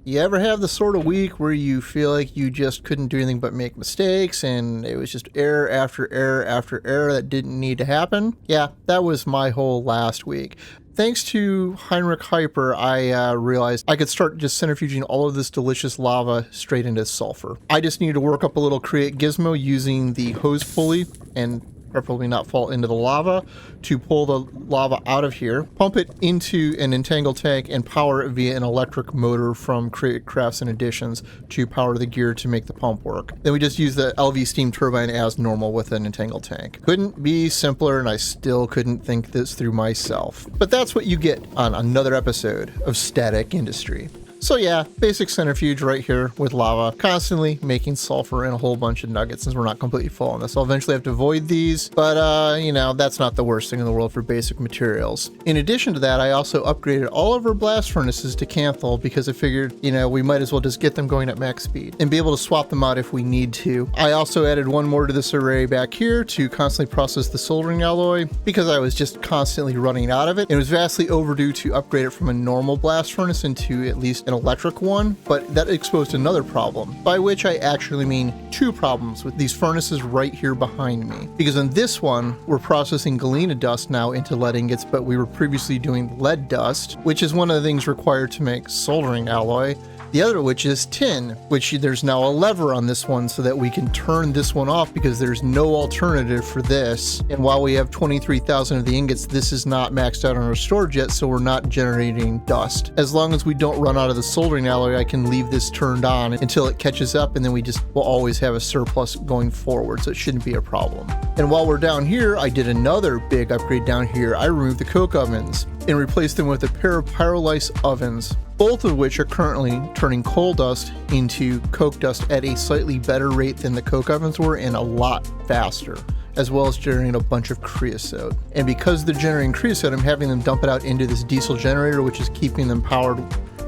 You ever have the sort of week where you feel like you just couldn't do anything but make mistakes and it was just error after error after error that didn't need to happen? Yeah, that was my whole last week. Thanks to Heinrich Hyper, I realized I could start just centrifuging all of this delicious lava straight into sulfur. I just needed to work up a little create gizmo using the hose pulley and preferably not fall into the lava, to pull the lava out of here, pump it into an entangled tank, and power it via an electric motor from Create Crafts and Additions to power the gear to make the pump work. Then we just use the LV steam turbine as normal with an entangled tank. Couldn't be simpler, and I still couldn't think this through myself. But that's what you get on another episode of Statech Industry. So yeah, basic centrifuge right here with lava, constantly making sulfur and a whole bunch of nuggets since we're not completely full on this. I'll eventually have to avoid these, but you know, that's not the worst thing in the world for basic materials. In addition to that, I also upgraded all of our blast furnaces to Canthal because I figured, you know, we might as well just get them going at max speed and be able to swap them out if we need to. I also added one more to this array back here to constantly process the soldering alloy because I was just constantly running out of it. It was vastly overdue to upgrade it from a normal blast furnace into at least an electric one, but that exposed another problem, by which I actually mean two problems with these furnaces right here behind me. Because in this one, we're processing galena dust now into lead ingots, but we were previously doing lead dust, which is one of the things required to make soldering alloy. The other which is tin, which there's now a lever on this one so that we can turn this one off because there's no alternative for this. And while we have 23,000 of the ingots, this is not maxed out on our storage yet, so we're not generating dust. As long as we don't run out of the soldering alloy, I can leave this turned on until it catches up, and then we just will always have a surplus going forward, so it shouldn't be a problem. And while we're down here, I did another big upgrade down here. I removed the coke ovens and replaced them with a pair of pyrolysis ovens, both of which are currently turning coal dust into coke dust at a slightly better rate than the coke ovens were and a lot faster, as well as generating a bunch of creosote. And because they're generating creosote, I'm having them dump it out into this diesel generator, which is keeping them powered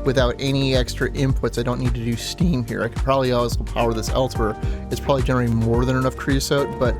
without any extra inputs. I don't need to do steam here. I could probably also power this elsewhere. It's probably generating more than enough creosote, but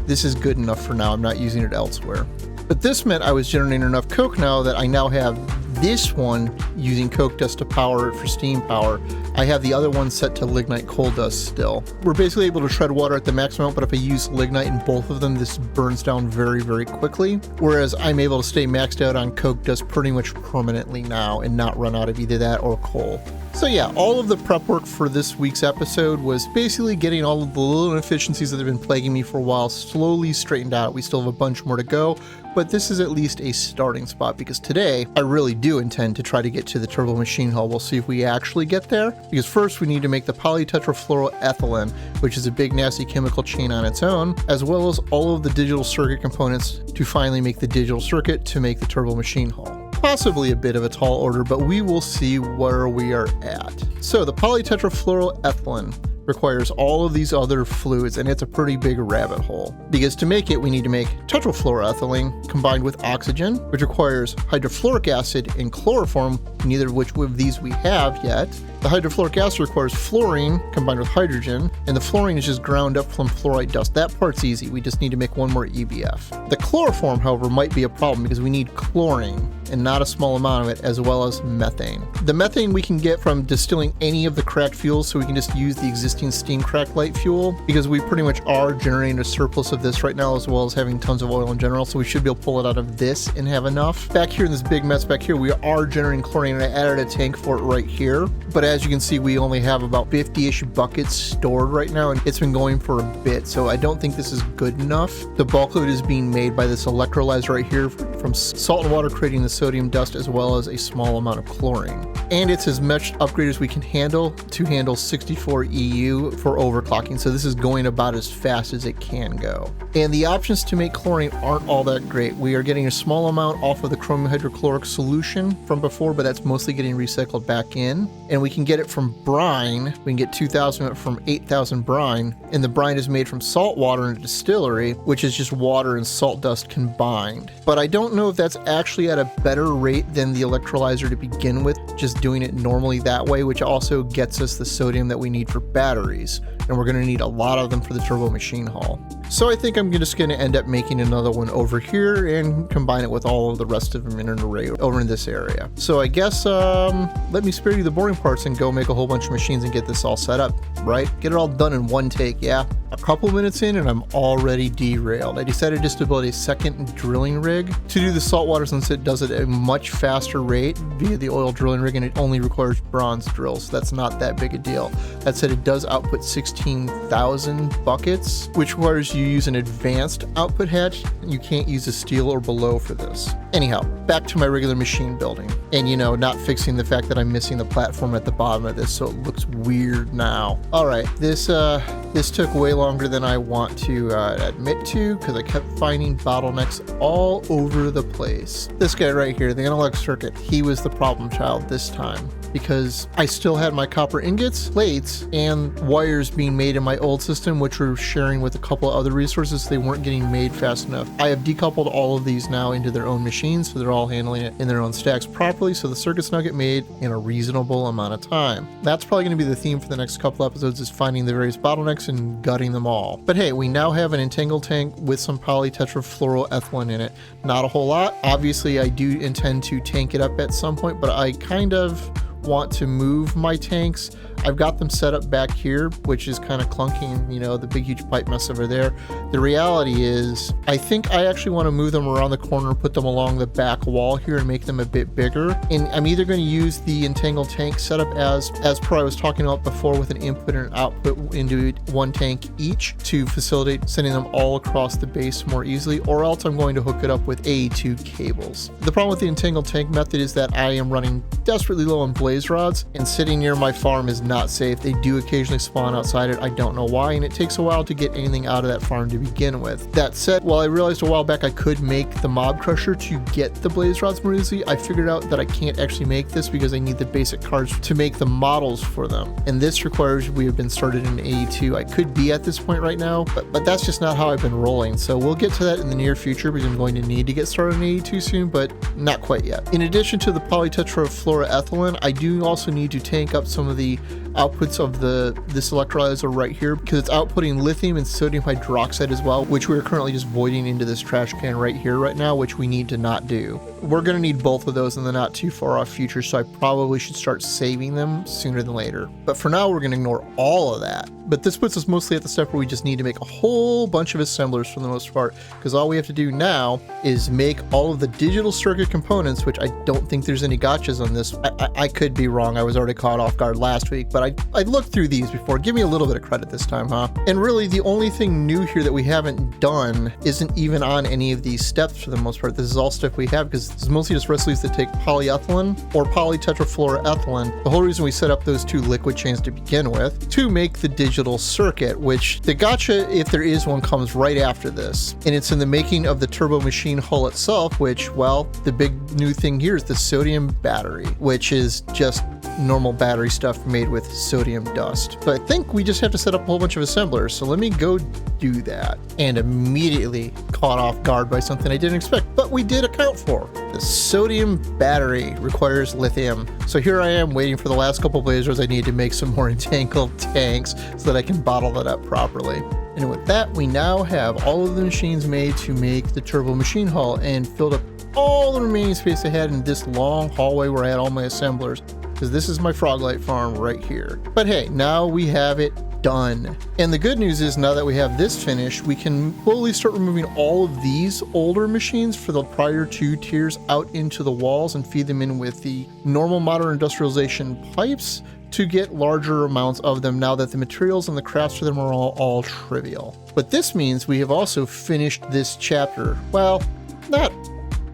this is good enough for now. I'm not using it elsewhere. But this meant I was generating enough coke now that I now have this one using coke dust to power it for steam power. I have the other one set to lignite coal dust still. We're basically able to shred water at the maximum, but if I use lignite in both of them, this burns down very, very quickly. Whereas I'm able to stay maxed out on coke dust pretty much permanently now and not run out of either that or coal. So yeah, all of the prep work for this week's episode was basically getting all of the little inefficiencies that have been plaguing me for a while slowly straightened out. We still have a bunch more to go, but this is at least a starting spot because today I really do intend to try to get to the turbo machine hull. We'll see if we actually get there, because first we need to make the polytetrafluoroethylene, which is a big nasty chemical chain on its own, as well as all of the digital circuit components to finally make the digital circuit to make the turbo machine hull. Possibly a bit of a tall order, but we will see where we are at. So the polytetrafluoroethylene requires all of these other fluids, and it's a pretty big rabbit hole. Because to make it, we need to make tetrafluoroethylene combined with oxygen, which requires hydrofluoric acid and chloroform, neither of which of these we have yet. The hydrofluoric acid requires fluorine combined with hydrogen, and the fluorine is just ground up from fluorite dust. That part's easy, we just need to make one more EBF. The chloroform, however, might be a problem because we need chlorine, and not a small amount of it, as well as methane. The methane we can get from distilling any of the cracked fuels, so we can just use the existing steam cracked light fuel, because we pretty much are generating a surplus of this right now, as well as having tons of oil in general, so we should be able to pull it out of this and have enough. Back here in this big mess back here, we are generating chlorine, and I added a tank for it right here, but as you can see, we only have about 50-ish buckets stored right now, and it's been going for a bit, so I don't think this is good enough. The bulk of it is being made by this electrolyzer right here from salt and water, creating the sodium dust as well as a small amount of chlorine. And it's as much upgrade as we can handle to handle 64 EU for overclocking, so this is going about as fast as it can go. And the options to make chlorine aren't all that great. We are getting a small amount off of the chromium hydrochloric solution from before, but that's mostly getting recycled back in. And we can get it from brine. We can get 2,000 from 8,000 brine, and the brine is made from salt water in a distillery, which is just water and salt dust combined. But I don't know if that's actually at a better rate than the electrolyzer to begin with, just doing it normally that way, which also gets us the sodium that we need for batteries. and we're going to need a lot of them for the turbo machine hull. So I think I'm just going to end up making another one over here and combine it with all of the rest of them in an array over in this area. So I guess let me spare you the boring parts and go make a whole bunch of machines and get this all set up, right? Get it all done in one take, yeah. A couple minutes in and I'm already derailed. I decided just to build a second drilling rig to do the saltwater, since it does it at a much faster rate via the oil drilling rig, and it only requires bronze drills, so that's not that big a deal. That said, it does output 16,000 buckets, which requires you use an advanced output hatch. You can't use a steel or below for this. Anyhow, back to my regular machine building, and not fixing the fact that I'm missing the platform at the bottom of this, so it looks weird now. All right, this took way longer than I want to admit to, because I kept finding bottlenecks all over the place. This guy right here, the analog circuit, he was the problem child this time, because I still had my copper ingots, plates, and wires being made in my old system, which were sharing with a couple of other resources. They weren't getting made fast enough. I have decoupled all of these now into their own machines, so they're all handling it in their own stacks properly, so the circuits now get made in a reasonable amount of time. That's probably going to be the theme for the next couple episodes, is finding the various bottlenecks and gutting them all. But hey, we now have an entangled tank with some polytetrafluoroethylene in it. Not a whole lot. Obviously, I do intend to tank it up at some point, but I kind of want to move my tanks. I've got them set up back here, which is kind of clunking, the big huge pipe mess over there. The reality is, I think I actually want to move them around the corner, put them along the back wall here and make them a bit bigger. And I'm either going to use the entangled tank setup as per I was talking about before, with an input and an output into one tank each to facilitate sending them all across the base more easily, or else I'm going to hook it up with AE2 cables. The problem with the entangled tank method is that I am running desperately low on blaze rods, and sitting near my farm is not safe. They do occasionally spawn outside it. I don't know why, and it takes a while to get anything out of that farm to begin with. That said, while I realized a while back I could make the mob crusher to get the blaze rods more easily, I figured out that I can't actually make this because I need the basic cards to make the models for them, and this requires we have been started in AE2. I could be at this point right now, but that's just not how I've been rolling, so we'll get to that in the near future, because I'm going to need to get started in AE2 soon, but not quite yet. In addition to the polytetrafluoroethylene, I do also need to tank up some of the outputs of this electrolyzer right here, because it's outputting lithium and sodium hydroxide as well, which we're currently just voiding into this trash can right here right now, which we need to not do. We're going to need both of those in the not too far off future, so I probably should start saving them sooner than later. But for now, we're going to ignore all of that. But this puts us mostly at the step where we just need to make a whole bunch of assemblers for the most part, because all we have to do now is make all of the digital circuit components, which I don't think there's any gotchas on this. I could be wrong. I was already caught off guard last week, but I looked through these before. Give me a little bit of credit this time, huh? And really, the only thing new here that we haven't done isn't even on any of these steps for the most part. This is all stuff we have, because it's mostly just recipes that take polyethylene or polytetrafluoroethylene. The whole reason we set up those two liquid chains to begin with, to make the digital circuit, which the gotcha, if there is one, comes right after this. And it's in the making of the turbo machine hull itself, which, well, the big new thing here is the sodium battery, which is just normal battery stuff made with sodium dust. So I think we just have to set up a whole bunch of assemblers, so let me go do that. And immediately caught off guard by something I didn't expect, but we did account for. The sodium battery requires lithium. So here I am waiting for the last couple blazers I need to make some more entangled tanks so that I can bottle that up properly. And with that, we now have all of the machines made to make the turbo machine hull, and filled up all the remaining space I had in this long hallway where I had all my assemblers, because this is my Froglight farm right here. But hey, now we have it done. And the good news is, now that we have this finished, we can slowly start removing all of these older machines for the prior two tiers out into the walls and feed them in with the normal Modern Industrialization pipes to get larger amounts of them, now that the materials and the crafts for them are all trivial. But this means we have also finished this chapter. Well, not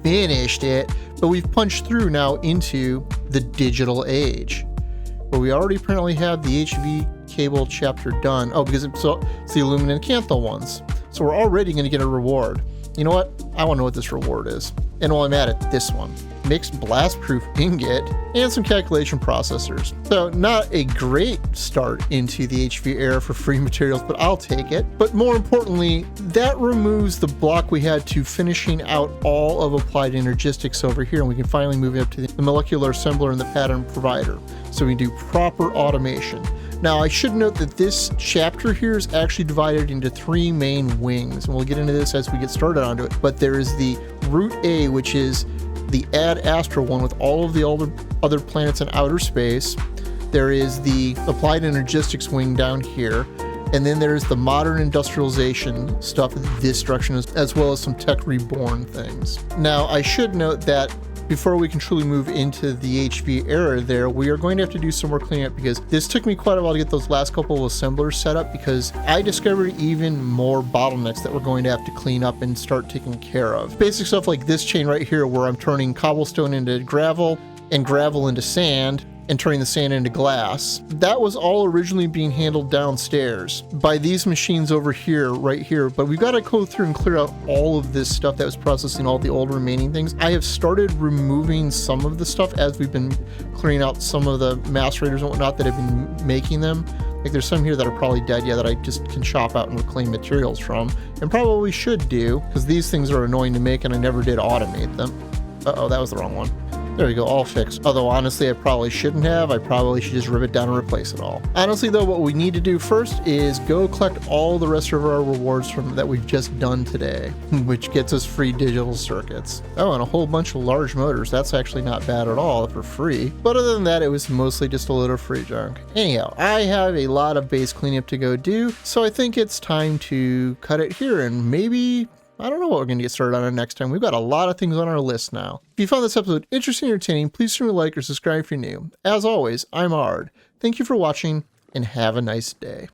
finished it, but we've punched through now into the digital age, where we already apparently have the HV cable chapter done. Oh, because it's the aluminum canthal ones. So we're already going to get a reward. You know what? I want to know what this reward is. And while I'm at it, this one. Mixed blast-proof ingot and some calculation processors. So not a great start into the HV era for free materials, but I'll take it. But more importantly, that removes the block we had to finishing out all of applied energistics over here, and we can finally move it up to the molecular assembler and the pattern provider, so we can do proper automation. Now, I should note that this chapter here is actually divided into 3 main wings, and we'll get into this as we get started onto it. But there is the Route A, which is the Ad Astra one with all of the other planets in outer space. There is the Applied Energistics wing down here. And then there's the Modern Industrialization stuff in this direction, as well as some Tech Reborn things. Now, I should note that before we can truly move into the HV era there, we are going to have to do some more cleanup, because this took me quite a while to get those last couple of assemblers set up, because I discovered even more bottlenecks that we're going to have to clean up and start taking care of. Basic stuff like this chain right here, where I'm turning cobblestone into gravel and gravel into sand, and turning the sand into glass. That was all originally being handled downstairs by these machines over here, right here, but we've got to go through and clear out all of this stuff that was processing all the old remaining things. I have started removing some of the stuff as we've been clearing out some of the macerators and whatnot that have been making them. Like, there's some here that are probably dead, yeah, that I just can chop out and reclaim materials from, and probably should do, because these things are annoying to make and I never did automate them. Uh-oh, that was the wrong one. There we go, all fixed. Although honestly, I probably shouldn't have. I probably should just rip it down and replace it all. Honestly though, what we need to do first is go collect all the rest of our rewards from that we've just done today, which gets us free digital circuits. Oh, and a whole bunch of large motors. That's actually not bad at all for free. But other than that, it was mostly just a load of free junk. Anyhow, I have a lot of base cleanup to go do, so I think it's time to cut it here, and maybe I don't know what we're going to get started on next time. We've got a lot of things on our list now. If you found this episode interesting and entertaining, please leave a like or subscribe if you're new. As always, I'm Ard. Thank you for watching, and have a nice day.